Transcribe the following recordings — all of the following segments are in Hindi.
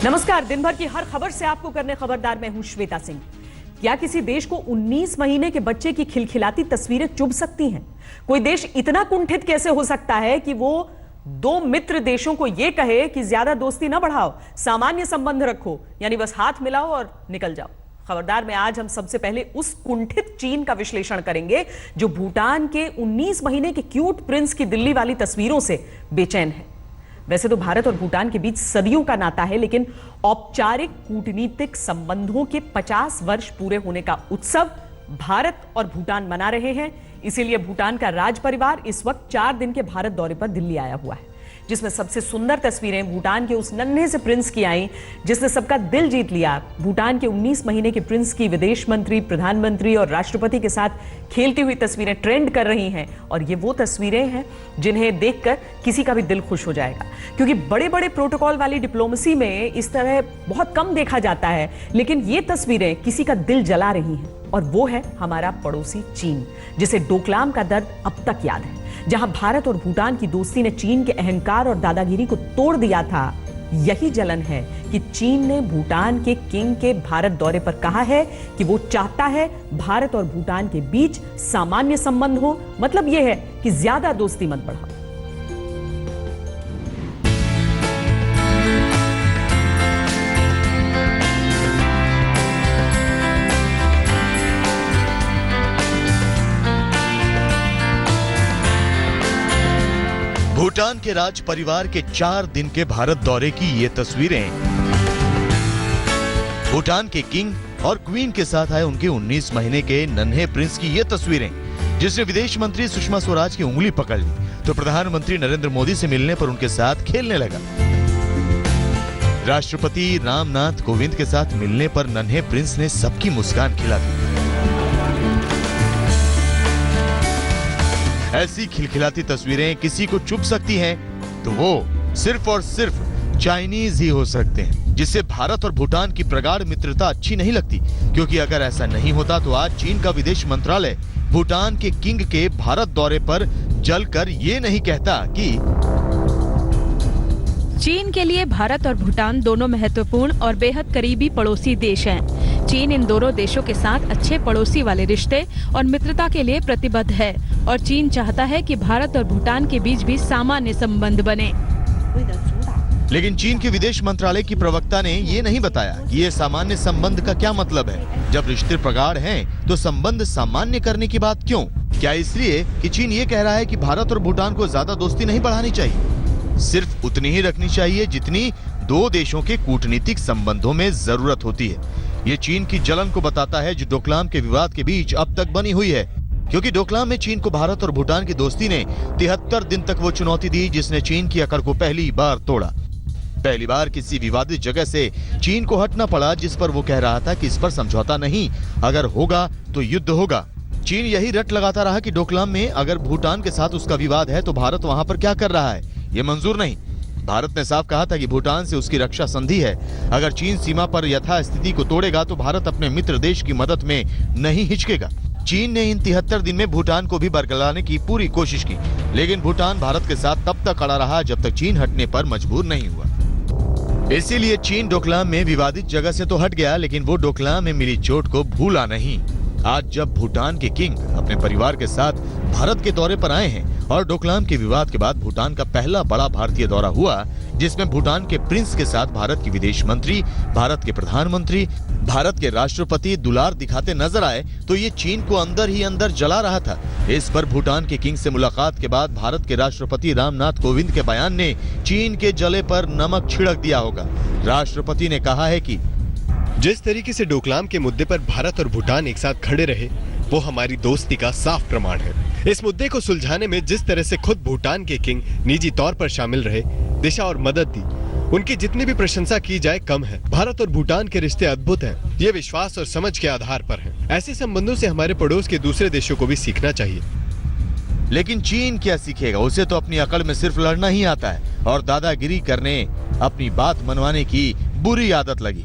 नमस्कार। दिन भर की हर खबर से आपको करने खबरदार मैं हूं श्वेता सिंह। क्या किसी देश को 19 महीने के बच्चे की खिलखिलाती तस्वीरें चुभ सकती हैं? कोई देश इतना कुंठित कैसे हो सकता है कि वो दो मित्र देशों को यह कहे कि ज्यादा दोस्ती ना बढ़ाओ, सामान्य संबंध रखो, यानी बस हाथ मिलाओ और निकल जाओ। खबरदार में आज हम सबसे पहले उस कुंठित चीन का विश्लेषण करेंगे जो भूटान के 19 महीने के क्यूट प्रिंस की दिल्ली वाली तस्वीरों से बेचैन है। वैसे तो भारत और भूटान के बीच सदियों का नाता है, लेकिन औपचारिक कूटनीतिक संबंधों के 50 वर्ष पूरे होने का उत्सव भारत और भूटान मना रहे हैं। इसीलिए भूटान का राज परिवार इस वक्त 4 दिन के भारत दौरे पर दिल्ली आया हुआ है, जिसमें सबसे सुंदर तस्वीरें भूटान के उस नन्हे से प्रिंस की आई जिसने सबका दिल जीत लिया। भूटान के 19 महीने के प्रिंस की विदेश मंत्री, प्रधानमंत्री और राष्ट्रपति के साथ खेलती हुई तस्वीरें ट्रेंड कर रही हैं, और ये वो तस्वीरें हैं जिन्हें देखकर किसी का भी दिल खुश हो जाएगा, क्योंकि बड़े बड़े प्रोटोकॉल वाली डिप्लोमेसी में इस तरह बहुत कम देखा जाता है। लेकिन ये तस्वीरें किसी का दिल जला रही हैं, और वो है हमारा पड़ोसी चीन, जिसे डोकलाम का दर्द अब तक याद है। जहां भारत और भूटान की दोस्ती ने चीन के अहंकार और दादागिरी को तोड़ दिया था, यही जलन है कि चीन ने भूटान के किंग के भारत दौरे पर कहा है कि वो चाहता है भारत और भूटान के बीच सामान्य संबंध हो। मतलब यह है कि ज्यादा दोस्ती मत बढ़ाओ। भूटान के राज परिवार के 4 दिन के भारत दौरे की ये तस्वीरें भूटान के किंग और क्वीन के साथ आए उनके 19 महीने के नन्हे प्रिंस की ये तस्वीरें, जिसने विदेश मंत्री सुषमा स्वराज की उंगली पकड़ ली तो प्रधानमंत्री नरेंद्र मोदी से मिलने पर उनके साथ खेलने लगा। राष्ट्रपति रामनाथ कोविंद के साथ मिलने पर नन्हे प्रिंस ने सबकी मुस्कान खिला दी। ऐसी खिलखिलाती तस्वीरें किसी को चुभ सकती हैं तो वो सिर्फ और सिर्फ चाइनीज ही हो सकते हैं, जिससे भारत और भूटान की प्रगाढ़ मित्रता अच्छी नहीं लगती। क्योंकि अगर ऐसा नहीं होता तो आज चीन का विदेश मंत्रालय भूटान के किंग के भारत दौरे पर जलकर ये नहीं कहता कि चीन के लिए भारत और भूटान दोनों महत्वपूर्ण और बेहद करीबी पड़ोसी देश हैं। चीन इन दोनों देशों के साथ अच्छे पड़ोसी वाले रिश्ते और मित्रता के लिए प्रतिबद्ध है, और चीन चाहता है कि भारत और भूटान के बीच भी सामान्य संबंध बने। लेकिन चीन के विदेश मंत्रालय की प्रवक्ता ने ये नहीं बताया कि ये सामान्य संबंध का क्या मतलब है। जब रिश्ते प्रगाढ़ हैं तो संबंध सामान्य करने की बात क्यों? क्या इसलिए कि चीन ये कह रहा है कि भारत और भूटान को ज्यादा दोस्ती नहीं बढ़ानी चाहिए, सिर्फ उतनी ही रखनी चाहिए जितनी दो देशों के कूटनीतिक संबंधों में जरूरत होती है। ये चीन की जलन को बताता है जो डोकलाम के विवाद के बीच अब तक बनी हुई है, क्योंकि डोकलाम में चीन को भारत और भूटान की दोस्ती ने 73 दिन तक वो चुनौती दी जिसने चीन की अकड़ को पहली बार तोड़ा। पहली बार किसी विवादित जगह से चीन को हटना पड़ा जिस पर वो कह रहा था कि इस पर समझौता नहीं, अगर होगा तो युद्ध होगा। चीन यही रट लगाता रहा कि डोकलाम में अगर भूटान के साथ उसका विवाद है तो भारत वहां पर क्या कर रहा है, ये मंजूर नहीं। भारत ने साफ कहा था कि भूटान से उसकी रक्षा संधि है, अगर चीन सीमा पर यथास्थिति को तोड़ेगा तो भारत अपने मित्र देश की मदद में नहीं हिचकेगा। चीन ने इन 73 दिन में भूटान को भी बरगलाने की पूरी कोशिश की, लेकिन भूटान भारत के साथ तब तक खड़ा रहा जब तक चीन हटने पर मजबूर नहीं हुआ। इसीलिए चीन डोकलाम में विवादित जगह से तो हट गया, लेकिन वो डोकलाम में मिली चोट को भूला नहीं। आज जब भूटान के किंग अपने परिवार के साथ भारत के दौरे पर आए हैं और डोकलाम के विवाद के बाद भूटान का पहला बड़ा भारतीय दौरा हुआ, जिसमें भूटान के प्रिंस के साथ भारत की विदेश मंत्री, भारत के प्रधानमंत्री, भारत के राष्ट्रपति दुलार दिखाते नजर आए, तो ये चीन को अंदर ही अंदर जला रहा था। इस पर भूटान के किंग से मुलाकात के बाद भारत के राष्ट्रपति रामनाथ कोविंद के बयान ने चीन के जले पर नमक छिड़क दिया होगा। राष्ट्रपति ने कहा है कि जिस तरीके से डोकलाम के मुद्दे पर भारत और भूटान एक साथ खड़े रहे वो हमारी दोस्ती का साफ प्रमाण है। इस मुद्दे को सुलझाने में जिस तरह से खुद भूटान के किंग निजी तौर पर शामिल रहे, दिशा और मदद दी, उनकी जितनी भी प्रशंसा की जाए कम है। भारत और भूटान के रिश्ते अद्भुत हैं, ये विश्वास और समझ के आधार पर हैं। ऐसे संबंधों से हमारे पड़ोस के दूसरे देशों को भी सीखना चाहिए। लेकिन चीन क्या सीखेगा? उसे तो अपनी अकल में सिर्फ लड़ना ही आता है और दादागिरी करने, अपनी बात मनवाने की बुरी आदत लगी,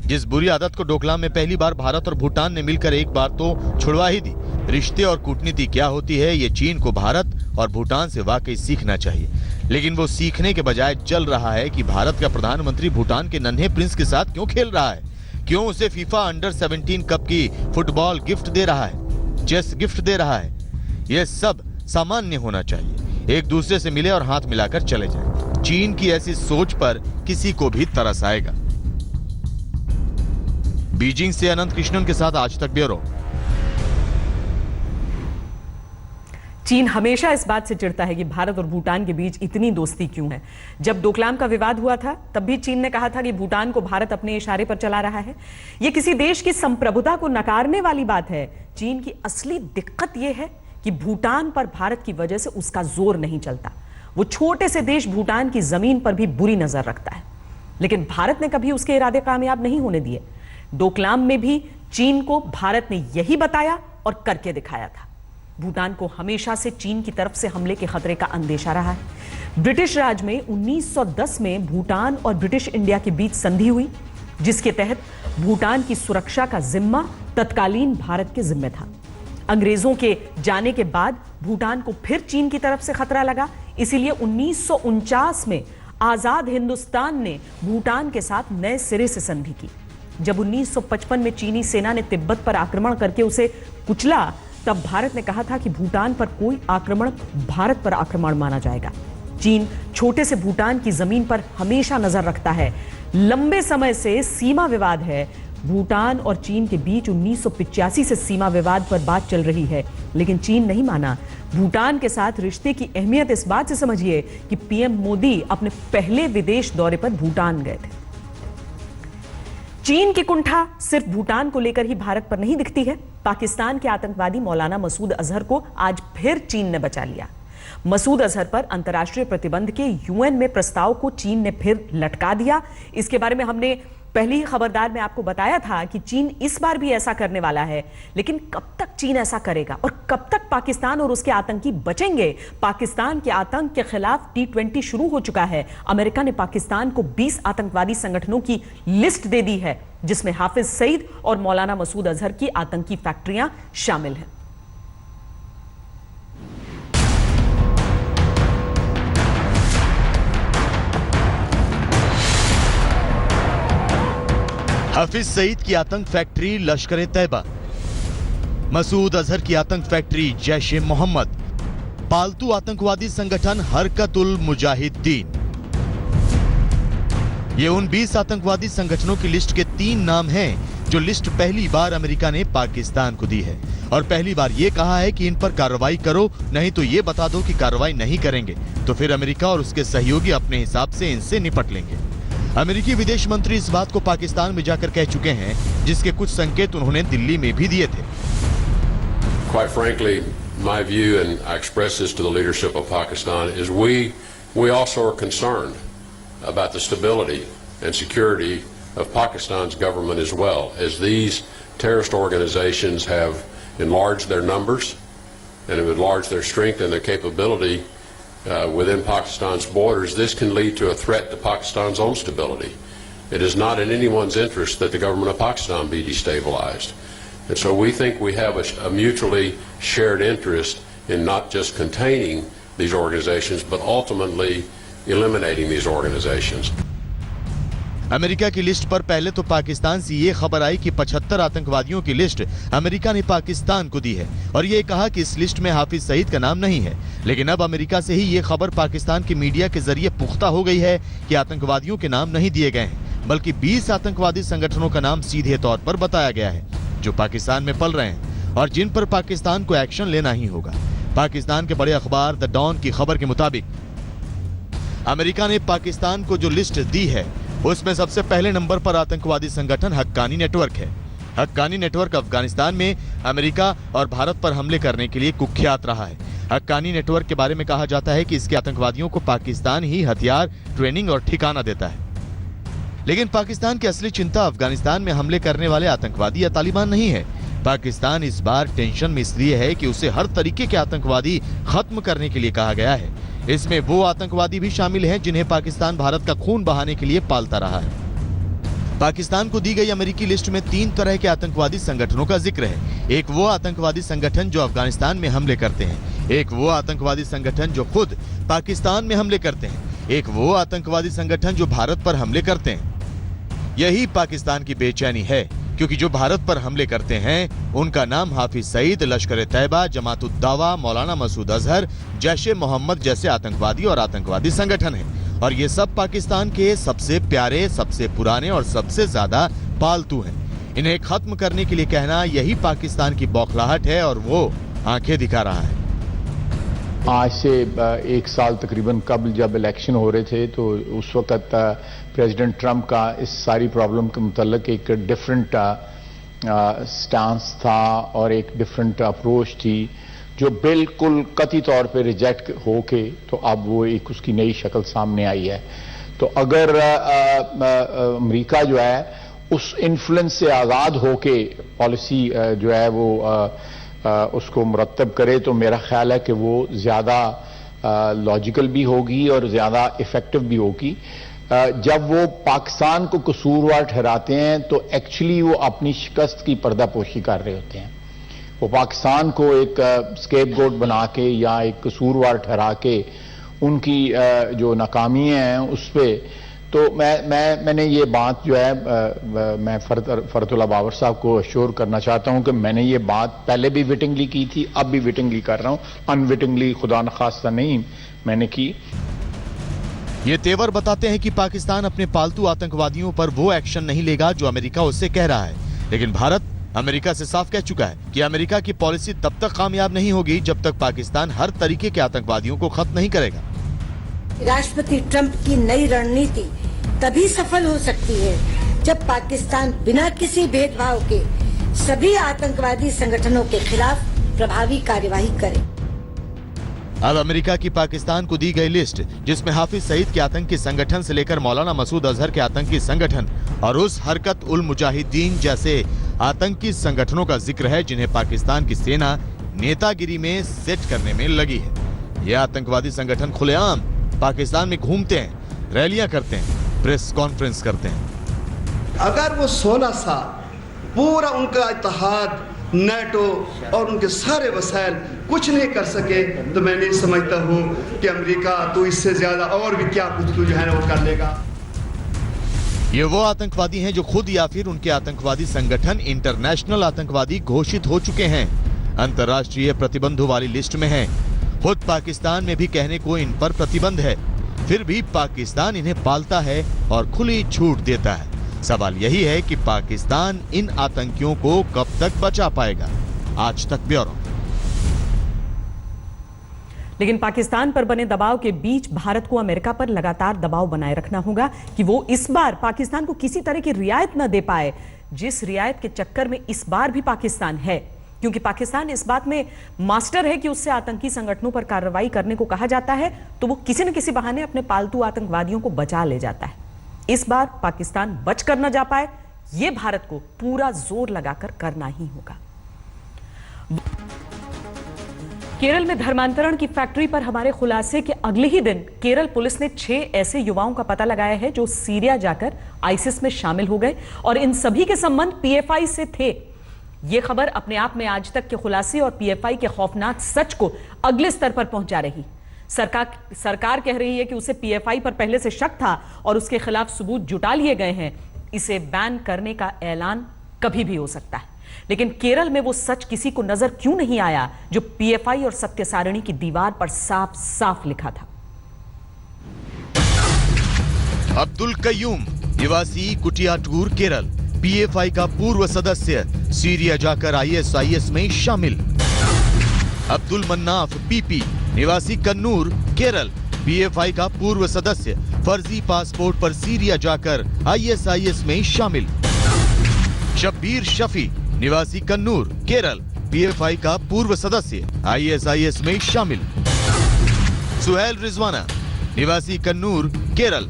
जिस बुरी आदत को डोकलाम में पहली बार भारत और भूटान ने मिलकर एक बार तो छुड़वा ही दी। रिश्ते और कूटनीति क्या होती है ये चीन को भारत और भूटान से वाकई सीखना चाहिए, लेकिन वो सीखने के बजाय जल रहा है कि भारत का प्रधानमंत्री भूटान के नन्हे प्रिंस के साथ क्यों खेल रहा है, क्यों उसे फीफा अंडर 17 कप की फुटबॉल गिफ्ट दे रहा है, चेस गिफ्ट दे रहा है। यह सब सामान्य होना चाहिए, एक दूसरे से मिले और हाथ मिलाकर चले जाएं। चीन की ऐसी सोच पर किसी को भी तरस आएगा। बीजिंग से अनंत कृष्णन के साथ आज तक ब्यूरो। चीन हमेशा इस बात से चिढ़ता है कि भारत और भूटान के बीच इतनी दोस्ती क्यों है। जब डोकलाम का विवाद हुआ था तब भी चीन ने कहा था कि भूटान को भारत अपने इशारे पर चला रहा है। यह किसी देश की संप्रभुता को नकारने वाली बात है। चीन की असली दिक्कत यह है कि भूटान पर भारत की वजह से उसका जोर नहीं चलता। वो छोटे से देश भूटान की जमीन पर भी बुरी नजर रखता है, लेकिन भारत ने कभी उसके इरादे कामयाब नहीं होने दिए। डोकलाम में भी चीन को भारत ने यही बताया और करके दिखाया था। भूटान को हमेशा से चीन की तरफ से हमले के खतरे का अंदेशा रहा है। ब्रिटिश राज में 1910 में भूटान और ब्रिटिश इंडिया के बीच संधि हुई, जिसके तहत भूटान की सुरक्षा का जिम्मा तत्कालीन भारत के जिम्मे था। अंग्रेजों के जाने के बाद भूटान को फिर चीन की तरफ से खतरा लगा, इसीलिए 1949 में आजाद हिंदुस्तान ने भूटान के साथ नए सिरे से संधि की। जब 1955 में चीनी सेना ने तिब्बत पर आक्रमण करके उसे कुचला, तब भारत ने कहा था कि भूटान पर कोई आक्रमण भारत पर आक्रमण माना जाएगा। चीन छोटे से भूटान की जमीन पर हमेशा नजर रखता है। लंबे समय से सीमा विवाद है। भूटान और चीन के बीच 1985 से सीमा विवाद पर बात चल रही है, लेकिन चीन नहीं माना। भूटान के साथ रिश्ते की अहमियत इस बात से समझिए कि पीएम मोदी अपने पहले विदेश दौरे पर भूटान गए थे। चीन की कुंठा सिर्फ भूटान को लेकर ही भारत पर नहीं दिखती है। पाकिस्तान के आतंकवादी मौलाना मसूद अजहर को आज फिर चीन ने बचा लिया। मसूद अजहर पर अंतर्राष्ट्रीय प्रतिबंध के यूएन में प्रस्ताव को चीन ने फिर लटका दिया। इसके बारे में हमने पहली ही खबरदार में आपको बताया था कि चीन इस बार भी ऐसा करने वाला है, लेकिन कब तक चीन ऐसा करेगा और कब तक पाकिस्तान और उसके आतंकी बचेंगे? पाकिस्तान के आतंक के खिलाफ T20 शुरू हो चुका है। अमेरिका ने पाकिस्तान को 20 आतंकवादी संगठनों की लिस्ट दे दी है, जिसमें हाफिज सईद और मौलाना मसूद अजहर की आतंकी फैक्ट्रियां शामिल हैं। हाफिज सईद की आतंक फैक्ट्री लश्कर तैयबा, मसूद अजहर की आतंक फैक्ट्री जैश ए मोहम्मद, पालतू आतंकवादी संगठन हरकत-उल मुजाहिदीन। ये उन 20 आतंकवादी संगठनों की लिस्ट के 3 नाम हैं जो लिस्ट पहली बार अमेरिका ने पाकिस्तान को दी है, और पहली बार ये कहा है कि इन पर कार्रवाई करो, नहीं तो ये बता दो कि कार्रवाई नहीं करेंगे तो फिर अमेरिका और उसके सहयोगी अपने हिसाब से इनसे निपट लेंगे। अमेरिकी विदेश मंत्री इस बात को पाकिस्तान में जाकर कह चुके हैं, जिसके कुछ संकेत उन्होंने दिल्ली में भी दिए थे। Quite frankly, my view, and I express this to the leadership of Pakistan, is we also are concerned about the stability and security of Pakistan's government as well, as these terrorist organizations have enlarged their numbers and have enlarged their strength and their capability within Pakistan's borders. This can lead to a threat to Pakistan's own stability. It is not in anyone's interest that the government of Pakistan be destabilized. And so we think we have a mutually shared interest in not just containing these organizations, but ultimately eliminating these organizations. America की लिस्ट पर पहले तो पाकिस्तान से ये खबर आई कि 75 आतंकवादियों की लिस्ट अमेरिका ने पाकिस्तान को दी है, और ये कहा कि इस लिस्ट में हाफिज सईद का नाम नहीं है। लेकिन अब अमेरिका से ही ये खबर पाकिस्तान की मीडिया के जरिए पुख्ता हो गई है कि आतंकवादियों के नाम नहीं दिए गए हैं, बल्कि 20 आतंकवादी संगठनों का नाम सीधे तौर पर बताया गया है, जो पाकिस्तान में पल रहे हैं और जिन पर पाकिस्तान को एक्शन लेना ही होगा। पाकिस्तान के बड़े अखबार द डॉन की खबर के मुताबिक अमेरिका ने पाकिस्तान को जो लिस्ट दी है उसमें सबसे पहले नंबर पर आतंकवादी संगठन हक्कानी नेटवर्क है। हक्कानी नेटवर्क अफगानिस्तान में अमेरिका और भारत पर हमले करने के लिए कुख्यात रहा है। हक्कानी नेटवर्क के बारे में कहा जाता है कि इसके आतंकवादियों को पाकिस्तान ही हथियार, ट्रेनिंग और ठिकाना देता है। लेकिन पाकिस्तान की असली चिंता अफगानिस्तान में हमले करने वाले आतंकवादी या तालिबान नहीं है। पाकिस्तान इस बार टेंशन में इसलिए है कि उसे हर तरीके के आतंकवादी खत्म करने के लिए कहा गया है। इसमें वो आतंकवादी भी शामिल हैं जिन्हें पाकिस्तान भारत का खून बहाने के लिए पालता रहा है। पाकिस्तान को दी गई अमेरिकी लिस्ट में 3 तरह के आतंकवादी संगठनों का जिक्र है। एक वो आतंकवादी संगठन जो अफगानिस्तान में हमले करते हैं, एक वो आतंकवादी संगठन जो खुद पाकिस्तान में हमले करते हैं, एक वो आतंकवादी संगठन जो भारत पर हमले करते हैं। यही पाकिस्तान की बेचैनी है, क्योंकि जो भारत पर हमले करते हैं उनका नाम हाफिज सईद, लश्कर तैयबा, जमात-उद-दावा, मौलाना मसूद अजहर, जैश-ए मोहम्मद जैसे आतंकवादी और आतंकवादी संगठन हैं। और ये सब पाकिस्तान के सबसे प्यारे, सबसे पुराने और सबसे ज्यादा पालतू हैं। इन्हें खत्म करने के लिए कहना यही पाकिस्तान की बौखलाहट है और वो आंखें दिखा रहा है। आज से एक साल तकरीबन कबल जब इलेक्शन हो रहे थे तो उस वक्त प्रेसिडेंट ट्रंप का इस सारी प्रॉब्लम के मुतल्लिक एक डिफरेंट स्टांस था और एक डिफरेंट अप्रोच थी जो बिल्कुल कतई तौर पे रिजेक्ट होके तो अब वो एक उसकी नई शक्ल सामने आई है। तो अगर अमेरिका जो है उस इन्फ्लुएंस से आज़ाद होके पॉलिसी जो है वो उसको मुरतब करे तो मेरा ख्याल है कि वो ज़्यादा लॉजिकल भी होगी और ज़्यादा इफेक्टिव भी होगी। जब वो पाकिस्तान को कसूरवार ठहराते हैं तो एक्चुअली वो अपनी शिकस्त की पर्दापोशी कर रहे होते हैं। वो पाकिस्तान को एक स्केपगोट बना के या एक कसूरवार ठहरा के उनकी जो नाकामियां हैं उस पर तो मैंने ये बात जो है मैं फरतुल्लाह बाबर साहब को अश्योर करना चाहता हूं कि मैंने ये बात पहले भी विटिंगली की थी, अब भी विटिंगली कर रहा हूं, अनविटिंगली खुदा न खास्ता नहीं मैंने की। ये तेवर बताते हैं कि पाकिस्तान अपने पालतू आतंकवादियों पर वो एक्शन नहीं लेगा जो अमेरिका उससे कह रहा है, लेकिन भारत अमेरिका से साफ कह चुका है कि अमेरिका की पॉलिसी तब तक कामयाब नहीं होगी जब तक पाकिस्तान हर तरीके के आतंकवादियों को खत्म नहीं करेगा। राष्ट्रपति ट्रंप की नई रणनीति तभी सफल हो सकती है जब पाकिस्तान बिना किसी भेदभाव के सभी आतंकवादी संगठनों के खिलाफ प्रभावी कार्यवाही करे। अब अमेरिका की पाकिस्तान को दी गई लिस्ट, जिसमें हाफिज सईद के आतंकी संगठन से लेकर मौलाना मसूद अजहर के आतंकी संगठन और उस हरकत उल मुजाहिदीन जैसे आतंकी संगठनों का जिक्र है जिन्हें पाकिस्तान की सेना नेतागिरी में सेट करने में लगी है। ये आतंकवादी संगठन खुलेआम पाकिस्तान में घूमते हैं, रैलियां करते हैं, प्रेस कॉन्फ्रेंस करते हैं। अगर वो 16 साल पूरा उनका इत्तेहाद, नेटो और उनके सारे वसाइल कुछ नहीं कर सके तो मैं नहीं समझता हूँ कि अमेरिका तो इससे ज्यादा और भी क्या कुछ जो है वो कर लेगा। ये वो आतंकवादी हैं जो खुद या फिर उनके आतंकवादी संगठन इंटरनेशनल आतंकवादी घोषित हो चुके हैं, अंतर्राष्ट्रीय प्रतिबंधों वाली लिस्ट में हैं। खुद पाकिस्तान में भी कहने को इन पर प्रतिबंध है, फिर भी पाकिस्तान इन्हें पालता है और खुली छूट देता है। सवाल यही है कि पाकिस्तान इन आतंकियों को कब तक बचा पाएगा। आज तक ब्यूरो। लेकिन पाकिस्तान पर बने दबाव के बीच भारत को अमेरिका पर लगातार दबाव बनाए रखना होगा कि वो इस बार पाकिस्तान को किसी तरह की रियायत न दे पाए, जिस रियायत के चक्कर में इस बार भी पाकिस्तान है, क्योंकि पाकिस्तान इस बात में मास्टर है कि उससे आतंकी संगठनों पर कार्रवाई करने को कहा जाता है तो वो किसी न किसी बहाने अपने पालतू आतंकवादियों को बचा ले जाता है। इस बार पाकिस्तान बच कर न जा पाए, ये भारत को पूरा जोर लगाकर करना ही होगा। केरल में धर्मांतरण की फैक्ट्री पर हमारे खुलासे के अगले ही दिन केरल पुलिस ने 6 ऐसे युवाओं का पता लगाया है जो सीरिया जाकर आईसिस में शामिल हो गए और इन सभी के संबंध पीएफआई से थे। यह खबर अपने आप में आज तक के खुलासे और पीएफआई के खौफनाक सच को अगले स्तर पर पहुंचा रही। सरकार कह रही है कि उसे पीएफआई पर पहले से शक था और उसके खिलाफ सबूत जुटा लिए गए हैं। इसे बैन करने का ऐलान कभी भी हो सकता है, लेकिन केरल में वो सच किसी को नजर क्यों नहीं आया जो पीएफआई और सत्य सारणी की दीवार पर साफ साफ लिखा था। अब्दुल कयूम, निवासी कुटियाटूर, केरल, पीएफआई का पूर्व सदस्य, सीरिया जाकर आईएसआईएस में शामिल। अब्दुल मन्नाफ, पीपी, निवासी कन्नूर, केरल, पीएफआई का पूर्व सदस्य, फर्जी पासपोर्ट पर सीरिया जाकर आईएसआईएस में शामिल। शब्बीर शफी, निवासी कन्नूर, केरल, पीएफआई का पूर्व सदस्य, आईएसआईएस में शामिल। सुहेल रिजवाना, निवासी कन्नूर, केरल,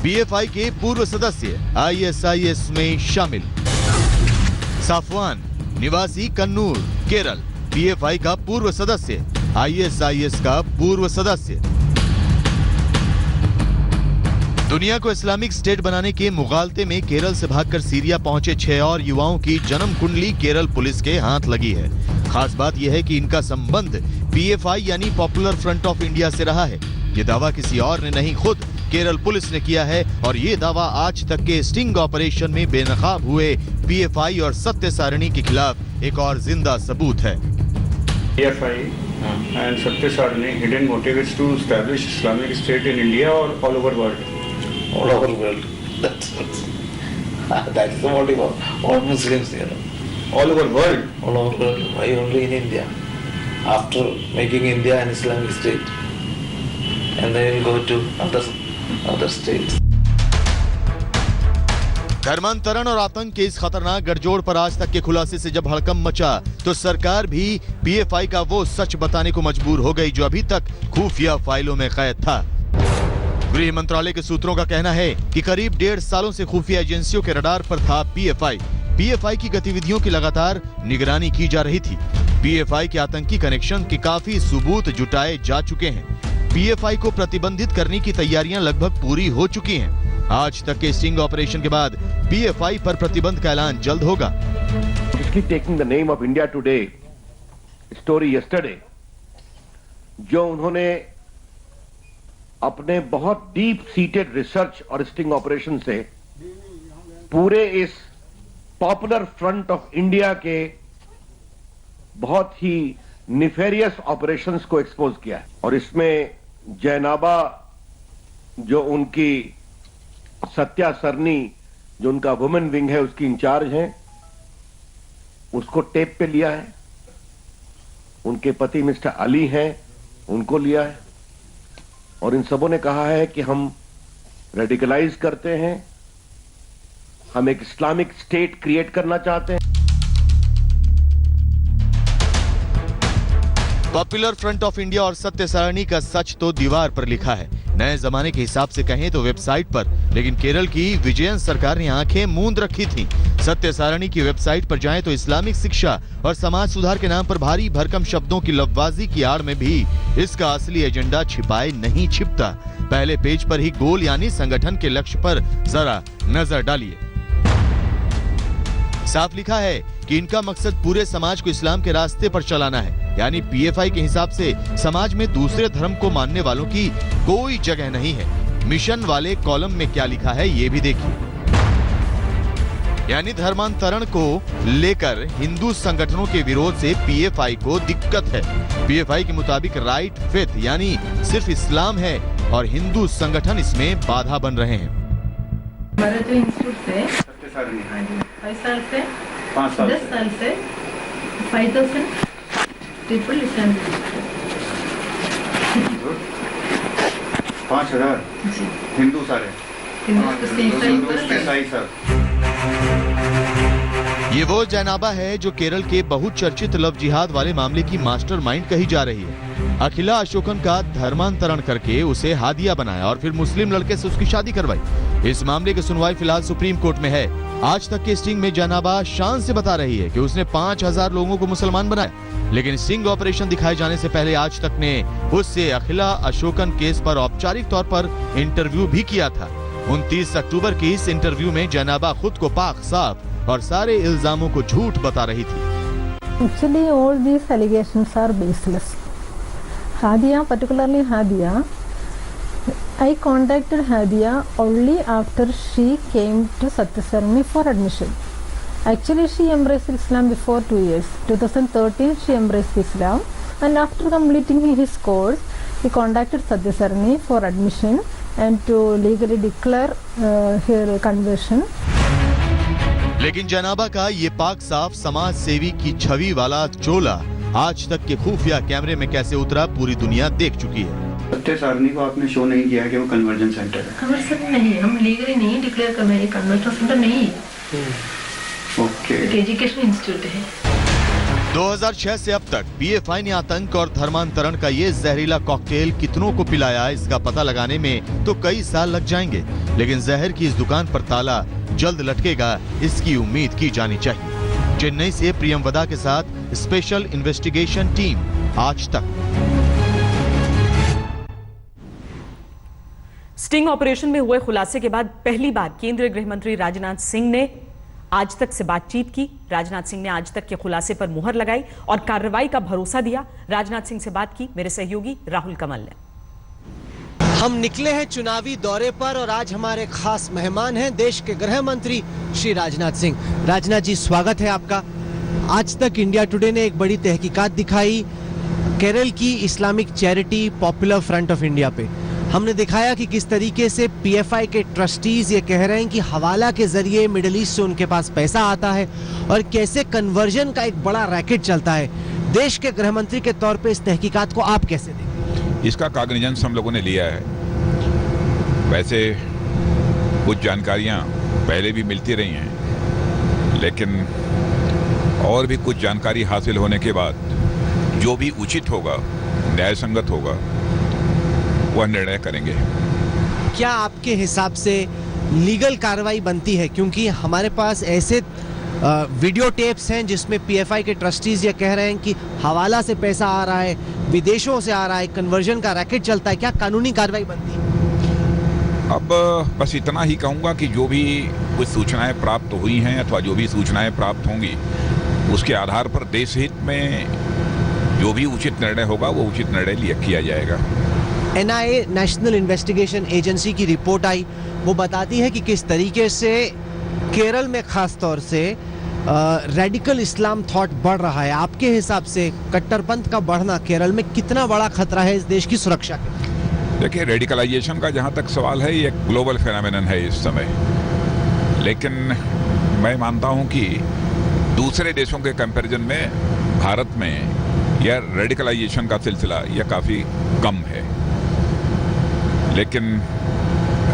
पीएफआई के पूर्व सदस्य, आईएसआईएस में शामिल। साफवान, निवासी कन्नूर, केरल, पीएफआई का पूर्व सदस्य, आईएसआईएस का पूर्व सदस्य। दुनिया को इस्लामिक स्टेट बनाने के मुगालते में केरल से भागकर सीरिया पहुंचे 6 और युवाओं की जन्म कुंडली केरल पुलिस के हाथ लगी है। खास बात यह है कि इनका संबंध पीएफआई यानी पॉपुलर फ्रंट ऑफ इंडिया से रहा है। ये दावा किसी और ने नहीं, खुद केरल पुलिस ने किया है और ये दावा आज तक के स्टिंग ऑपरेशन में बेनकाब हुए पीएफआई और सत्य सारणी के खिलाफ एक और जिंदा सबूत है। PFI and Satya Sarani hidden motive is to establish Islamic State in India or all over world? All over world. That's the motive of all Muslims here. All over world? All over world. Why only in India? After making India an Islamic State, and then we'll go to other states. धर्मांतरण और आतंक के इस खतरनाक गठजोड़ पर आज तक के खुलासे से जब हड़कंप मचा तो सरकार भी पीएफआई का वो सच बताने को मजबूर हो गई जो अभी तक खुफिया फाइलों में कैद था। गृह मंत्रालय के सूत्रों का कहना है कि करीब 1.5 सालों से खुफिया एजेंसियों के रडार पर था पीएफआई। पीएफआई की गतिविधियों की लगातार निगरानी की जा रही थी। पीएफआई के आतंकी कनेक्शन के काफी सबूत जुटाए जा चुके हैं। पीएफआई को प्रतिबंधित करने की तैयारियां लगभग पूरी हो चुकी हैं। आज तक के स्टिंग ऑपरेशन के बाद पीएफआई पर प्रतिबंध का ऐलान जल्द होगा। Taking the name of India today story yesterday, जो उन्होंने अपने बहुत डीप सीटेड रिसर्च और स्टिंग ऑपरेशन से पूरे इस पॉपुलर फ्रंट ऑफ इंडिया के बहुत ही निफेरियस ऑपरेशंस को एक्सपोज किया है। और इसमें जैनाबा जो उनकी सत्या सरनी जो उनका वुमेन विंग है उसकी इंचार्ज हैं, उसको टेप पे लिया है। उनके पति मिस्टर अली हैं, उनको लिया है। और इन सबों ने कहा है कि हम रेडिकलाइज करते हैं, हम एक इस्लामिक स्टेट क्रिएट करना चाहते हैं। पॉपुलर फ्रंट ऑफ इंडिया और सत्य सारणी का सच तो दीवार पर लिखा है, नए जमाने के हिसाब से कहें तो वेबसाइट पर। लेकिन केरल की विजयन सरकार ने आंखें मूंद रखी थी। सत्य सारणी की वेबसाइट पर जाएं तो इस्लामिक शिक्षा और समाज सुधार के नाम पर भारी भरकम शब्दों की लफबाजी की आड़ में भी इसका असली एजेंडा छिपाए नहीं छिपता। पहले पेज पर ही गोल यानी संगठन के लक्ष्य पर जरा नजर डालिए। साफ लिखा है कि इनका मकसद पूरे समाज को इस्लाम के रास्ते पर चलाना है। यानी पीएफआई के हिसाब से समाज में दूसरे धर्म को मानने वालों की कोई जगह नहीं है। मिशन वाले कॉलम में क्या लिखा है ये भी देखिए। यानी धर्मांतरण को लेकर हिंदू संगठनों के विरोध से पीएफआई को दिक्कत है। पीएफआई के मुताबिक राइट फेथ यानी सिर्फ इस्लाम है और हिंदू संगठन इसमें बाधा बन रहे हैं। हमारा जो इंस्टीट्यूट है 5 साल से 10 साल से 5000 पीपल लिसन 5000 हिंदू सारे ईसाई सर। ये वो जैनाबा है जो केरल के बहुचर्चित लव जिहाद वाले मामले की मास्टरमाइंड कही जा रही है। अखिला अशोकन का धर्मांतरण करके उसे हादिया बनाया और फिर मुस्लिम लड़के से उसकी शादी करवाई। इस मामले की सुनवाई फिलहाल सुप्रीम कोर्ट में है। आज तक के स्टिंग में जैनाबा शान से बता रही है कि उसने 5000 लोगों को मुसलमान बनाया। लेकिन स्टिंग ऑपरेशन दिखाए जाने से पहले आज तक ने उससे अखिला अशोकन केस पर औपचारिक तौर पर इंटरव्यू भी किया था। 29 अक्टूबर के इस इंटरव्यू में जैनाबा खुद को पाक साफ और सारे इल्जामों को झूठ बता रही थी। Actually, all these allegations are baseless. Hadia, particularly Hadia, I contacted Hadia only after she came to Satya Sarani for admission. Actually, she embraced Islam before 2 years. 2013, she embraced Islam, and after completing his course, he contacted Satya Sarani for admission and to legally declare her conversion. लेकिन जैनाबा का ये पाक साफ समाज सेवी की छवि वाला चोला आज तक के खुफिया कैमरे में कैसे उतरा पूरी दुनिया देख चुकी है। सत्य सारनी को आपने शो नहीं किया कि वो कन्वर्जन सेंटर है? कन्वर्जन नहीं, हम लीगली नहीं डिक्लेयर कर रहे हैं, कन्वर्जन सेंटर नहीं है। ओके, एजुकेशन इंस्टीट्यूट है। 2006 से अब तक पीएफआई ने आतंक और धर्मांतरण का ये जहरीला कॉकटेल कितनों को पिलाया इसका पता लगाने में तो कई साल लग जाएंगे। लेकिन जहर की इस दुकान पर ताला जल्द लटकेगा इसकी उम्मीद की जानी चाहिए। चेन्नई से प्रियमवदा के साथ स्पेशल इन्वेस्टिगेशन टीम आज तक। स्टिंग ऑपरेशन में हुए खुलासे के बाद पहली बार केंद्रीय गृह मंत्री राजनाथ सिंह ने आज तक से बातचीत की। राजनाथ सिंह ने आज तक के खुलासे पर मुहर लगाई और कार्रवाई का भरोसा दिया। राजनाथ सिंह से बात की मेरे सहयोगी राहुल कमल ने। हम निकले हैं चुनावी दौरे पर और आज हमारे खास मेहमान हैं देश के गृह मंत्री श्री राजनाथ सिंह। राजनाथ जी, स्वागत है आपका। आज तक इंडिया टुडे ने एक बड़ी तहकीकात दिखाई केरल की Islamic charity popular front of India पे। हमने दिखाया कि किस तरीके से पीएफआई के ट्रस्टीज ये कह रहे हैं कि हवाला के जरिए मिडिल ईस्ट से उनके पास पैसा आता है और कैसे कन्वर्जन का एक बड़ा रैकेट चलता है। देश के गृह मंत्री के तौर पे इस तहकीकात को आप कैसे देखते? इसका कॉग्निजेंस हम लोगों ने लिया है। वैसे कुछ जानकारियां पहले भी मिलती रही हैं, लेकिन और भी कुछ जानकारी हासिल होने के बाद जो भी उचित होगा, न्याय संगत होगा, वह निर्णय करेंगे। क्या आपके हिसाब से लीगल कार्रवाई बनती है? क्योंकि हमारे पास ऐसे वीडियो टेप्स हैं जिसमें पीएफआई के ट्रस्टीज ये कह रहे हैं कि हवाला से पैसा आ रहा है, विदेशों से आ रहा है, कन्वर्जन का रैकेट चलता है। क्या कानूनी कार्रवाई बनती है? अब बस इतना ही कहूँगा कि जो भी कुछ सूचनाएं प्राप्त हुई हैं अथवा जो भी सूचनाएं प्राप्त होंगी, उसके आधार पर देश हित में जो भी उचित निर्णय होगा वो उचित निर्णय किया जाएगा। एनआईए नेशनल इन्वेस्टिगेशन एजेंसी की रिपोर्ट आई, वो बताती है कि किस तरीके से केरल में खास तौर से रेडिकल इस्लाम थॉट बढ़ रहा है। आपके हिसाब से कट्टरपंथ का बढ़ना केरल में कितना बड़ा खतरा है इस देश की सुरक्षा के? देखिए, रेडिकलाइजेशन का जहाँ तक सवाल है, ये एक ग्लोबल फेनोमेनन है इस समय, लेकिन मैं मानता हूँ कि दूसरे देशों के कंपैरिजन में भारत में यह रेडिकलाइजेशन का सिलसिला यह काफ़ी कम है। लेकिन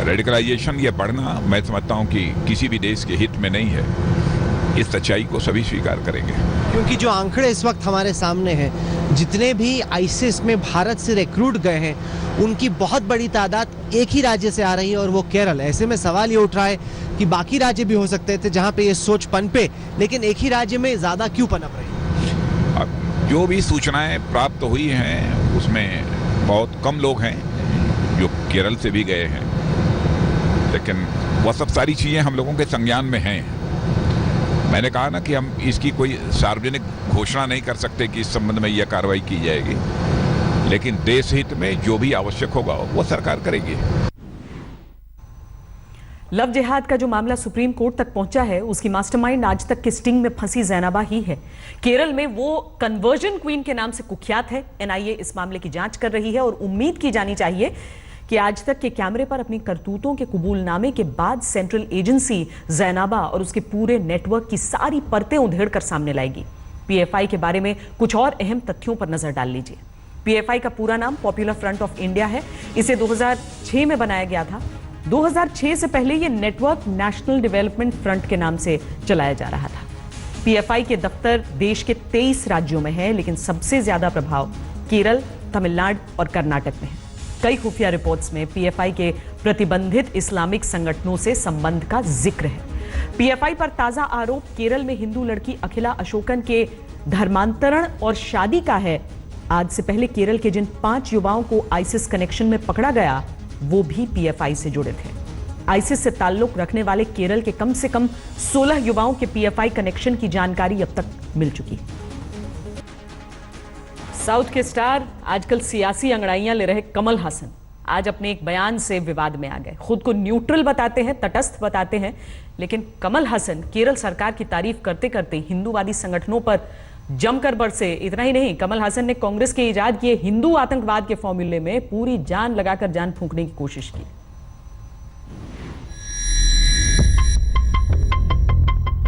रेडिकलाइजेशन ये बढ़ना मैं समझता हूँ कि किसी भी देश के हित में नहीं है। इस सच्चाई को सभी स्वीकार करेंगे। क्योंकि जो आंकड़े इस वक्त हमारे सामने हैं, जितने भी आईसिस में भारत से रिक्रूट गए हैं, उनकी बहुत बड़ी तादाद एक ही राज्य से आ रही है और वो केरल। ऐसे में सवाल ये उठ रहा है कि बाकी राज्य भी हो सकते थे जहाँ पे ये सोच पनपे, लेकिन एक ही राज्य में ज़्यादा क्यों पनप रही है? अब जो भी सूचनाएं प्राप्त हुई हैं उसमें बहुत कम लोग हैं जो केरल से भी गए हैं, लेकिन वह सब सारी चीज़ें हम लोगों के संज्ञान में हैं। मैंने कहा ना कि हम इसकी कोई सार्वजनिक घोषणा नहीं कर सकते कि इस संबंध में यह कार्रवाई की जाएगी, लेकिन देश हित में जो भी आवश्यक होगा वो सरकार करेगी। लव जिहाद का जो मामला सुप्रीम कोर्ट तक पहुंचा है, उसकी मास्टरमाइंड आज तक के स्टिंग में फंसी जैनबा ही है। केरल में वो कन्वर्जन क्वीन के नाम से कुख्यात है। एनआईए इस मामले की जांच कर रही है और उम्मीद की जानी चाहिए कि आज तक के कैमरे पर अपनी करतूतों के कबूलनामे के बाद सेंट्रल एजेंसी जैनबा और उसके पूरे नेटवर्क की सारी परतें उधेड़ कर सामने लाएगी। पीएफआई के बारे में कुछ और अहम तथ्यों पर नजर डाल लीजिए। पीएफआई का पूरा नाम पॉपुलर फ्रंट ऑफ इंडिया है। इसे 2006 में बनाया गया था। 2006 से पहले यह नेटवर्क नेशनल डेवलपमेंट फ्रंट के नाम से चलाया जा रहा था। पीएफआई के दफ्तर देश के 23 राज्यों में है, लेकिन सबसे ज्यादा प्रभाव केरल, तमिलनाडु और कर्नाटक में है। कई खुफिया रिपोर्ट्स में पीएफआई के प्रतिबंधित इस्लामिक संगठनों से संबंध का जिक्र है। पीएफआई पर ताजा आरोप केरल में हिंदू लड़की अखिला अशोकन के धर्मांतरण और शादी का है। आज से पहले केरल के जिन 5 युवाओं को आईसिस कनेक्शन में पकड़ा गया, वो भी पीएफआई से जुड़े थे। आईसिस से ताल्लुक रखने वाले केरल के कम से कम 16 युवाओं के पीएफआई कनेक्शन की जानकारी अब तक मिल चुकी है। साउथ के स्टार, आजकल सियासी अंगड़ाइयां ले रहे कमल हासन आज अपने एक बयान से विवाद में आ गए। खुद को न्यूट्रल बताते हैं, तटस्थ बताते हैं, लेकिन कमल हासन केरल सरकार की तारीफ करते करते हिंदूवादी संगठनों पर जमकर बरसे। इतना ही नहीं, कमल हासन ने कांग्रेस के इजाद किए हिंदू आतंकवाद के फॉर्मूले में पूरी जान लगाकर जान फूंकने की कोशिश की।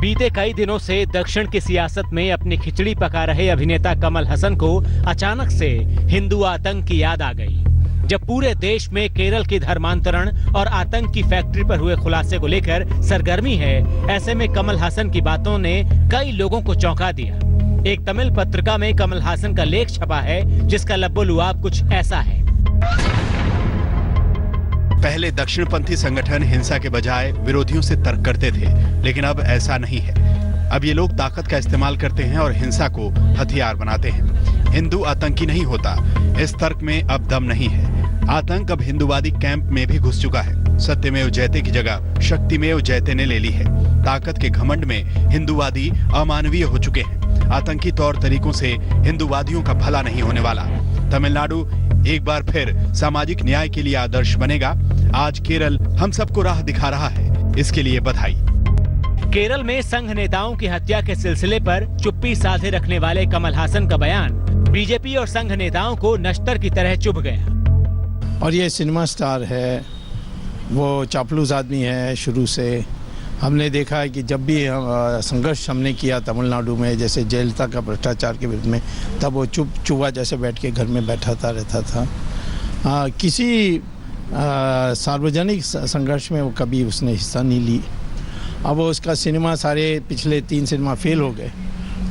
बीते कई दिनों से दक्षिण की सियासत में अपनी खिचड़ी पका रहे अभिनेता कमल हसन को अचानक से हिंदू आतंक की याद आ गई। जब पूरे देश में केरल की धर्मांतरण और आतंक की फैक्ट्री पर हुए खुलासे को लेकर सरगर्मी है, ऐसे में कमल हासन की बातों ने कई लोगों को चौंका दिया। एक तमिल पत्रिका में कमल हासन का लेख छपा है, जिसका लब्बो-लुआब कुछ ऐसा है। पहले दक्षिणपंथी संगठन हिंसा के बजाय विरोधियों से तर्क करते थे, लेकिन अब ऐसा नहीं है। अब ये लोग ताकत का इस्तेमाल करते हैं और हिंसा को हथियार बनाते हैं। हिंदू आतंकी नहीं होता, इस तर्क में अब दम नहीं है। आतंक अब हिंदूवादी कैंप में भी घुस चुका है। सत्यमेव जयते की जगह शक्तिमेव जयते ने ले ली है। ताकत के घमंड में हिंदूवादी अमानवीय हो चुके हैं। आतंकी तौर तरीकों से हिंदूवादियों का भला नहीं होने वाला। तमिलनाडु एक बार फिर सामाजिक न्याय के लिए आदर्श बनेगा। आज केरल हम सबको राह दिखा रहा है, इसके लिए बधाई। केरल में संघ नेताओं की हत्या के सिलसिले पर चुप्पी साधे रखने वाले कमल हासन का बयान बीजेपी और संघ नेताओं को नश्तर की तरह चुभ गया। और ये सिनेमा स्टार है, वो चापलूस आदमी है शुरू से। हमने देखा है कि जब भी संघर्ष हमने किया तमिलनाडु में, जैसे जयललिता का भ्रष्टाचार के विरुद्ध में, तब वो चुहा जैसे बैठ के घर में बैठाता रहता था। किसी सार्वजनिक संघर्ष में वो कभी उसने हिस्सा नहीं ली। अब वो उसका सिनेमा सारे पिछले 3 सिनेमा फेल हो गए,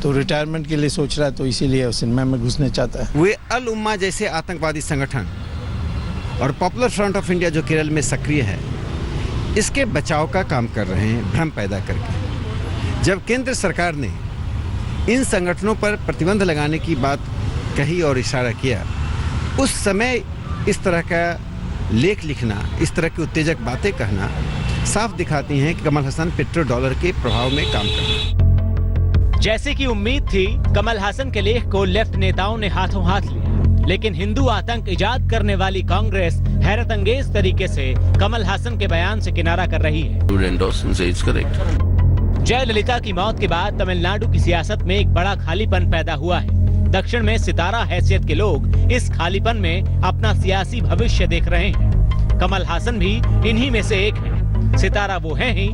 तो रिटायरमेंट के लिए सोच रहा है, तो इसीलिए वो सिनेमा में घुसने चाहता है। वे अल उम्मा जैसे आतंकवादी संगठन और पॉपुलर फ्रंट ऑफ इंडिया जो केरल में सक्रिय है, इसके बचाव का काम कर रहे हैं, भ्रम पैदा करके। जब केंद्र सरकार ने इन संगठनों पर प्रतिबंध लगाने की बात कही और इशारा किया, उस समय इस तरह का लेख लिखना, इस तरह की उत्तेजक बातें कहना साफ दिखाती हैं कि कमल हसन पेट्रो डॉलर के प्रभाव में काम कर रहे हैं। जैसे कि उम्मीद थी, कमल हासन के लेख को लेफ्ट नेताओं ने हाथों हाथ लिया, लेकिन हिंदू आतंक इजाद करने वाली कांग्रेस हैरत अंगेज तरीके से कमल हासन के बयान से किनारा कर रही है। जयललिता की मौत के बाद तमिलनाडु की सियासत में एक बड़ा खालीपन पैदा हुआ है। दक्षिण में सितारा हैसियत के लोग इस खालीपन में अपना सियासी भविष्य देख रहे हैं। कमल हासन भी इन्हीं में से एक है। सितारा वो हैं ही,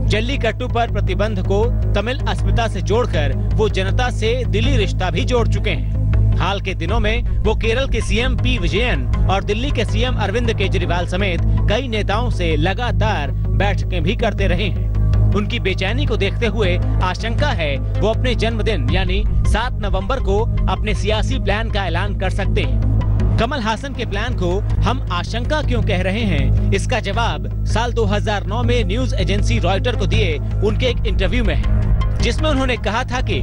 जल्लीकट्टू पर प्रतिबंध को तमिल अस्मिता से जोड़कर वो जनता से दिली रिश्ता भी जोड़ चुके हैं। हाल के दिनों में वो केरल के सीएम पी विजयन और दिल्ली के सीएम अरविंद केजरीवाल समेत कई नेताओं से लगातार बैठकें भी करते रहे हैं। उनकी बेचैनी को देखते हुए आशंका है वो अपने जन्मदिन यानी 7 नवंबर को अपने सियासी प्लान का ऐलान कर सकते हैं। कमल हासन के प्लान को हम आशंका क्यों कह रहे हैं, इसका जवाब साल 2009 में न्यूज एजेंसी रॉयटर को दिए उनके एक इंटरव्यू में है, जिसमें उन्होंने कहा था कि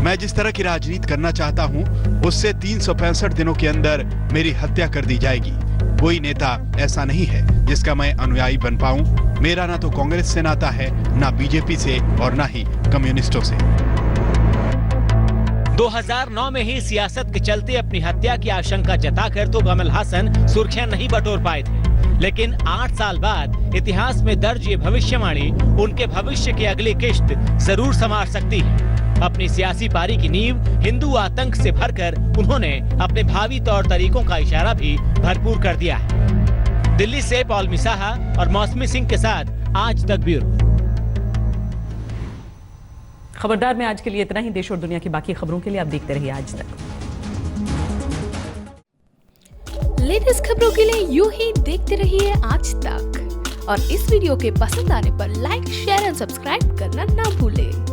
मैं जिस तरह की राजनीति करना चाहता हूं, उससे 365 दिनों के अंदर मेरी हत्या कर दी जाएगी। कोई नेता ऐसा नहीं है जिसका मैं अनुयायी बन पाऊं। मेरा ना तो कांग्रेस से नाता है, ना बीजेपी से और ना ही कम्युनिस्टों से। 2009 में ही सियासत के चलते अपनी हत्या की आशंका जताकर तो कमल हासन सुर्खियां नहीं बटोर पाए थे, लेकिन 8 साल बाद इतिहास में दर्ज ये भविष्यवाणी उनके भविष्य की अगली किश्त जरूर संवार सकती है। अपनी सियासी पारी की नींव हिंदू आतंक से भरकर उन्होंने अपने भावी तौर तरीकों का इशारा भी भरपूर कर दिया है। दिल्ली से पॉल मिसाहा और मौसमी सिंह के साथ आज तक ब्यूरो। खबरदार में आज के लिए इतना ही। देश और दुनिया की बाकी खबरों के लिए आप देखते रहिए आज तक। लेटेस्ट खबरों के लिए यूं ही देखते रहिए आज तक, और इस वीडियो के पसंद आने पर लाइक, शेयर एंड सब्सक्राइब करना ना भूलें।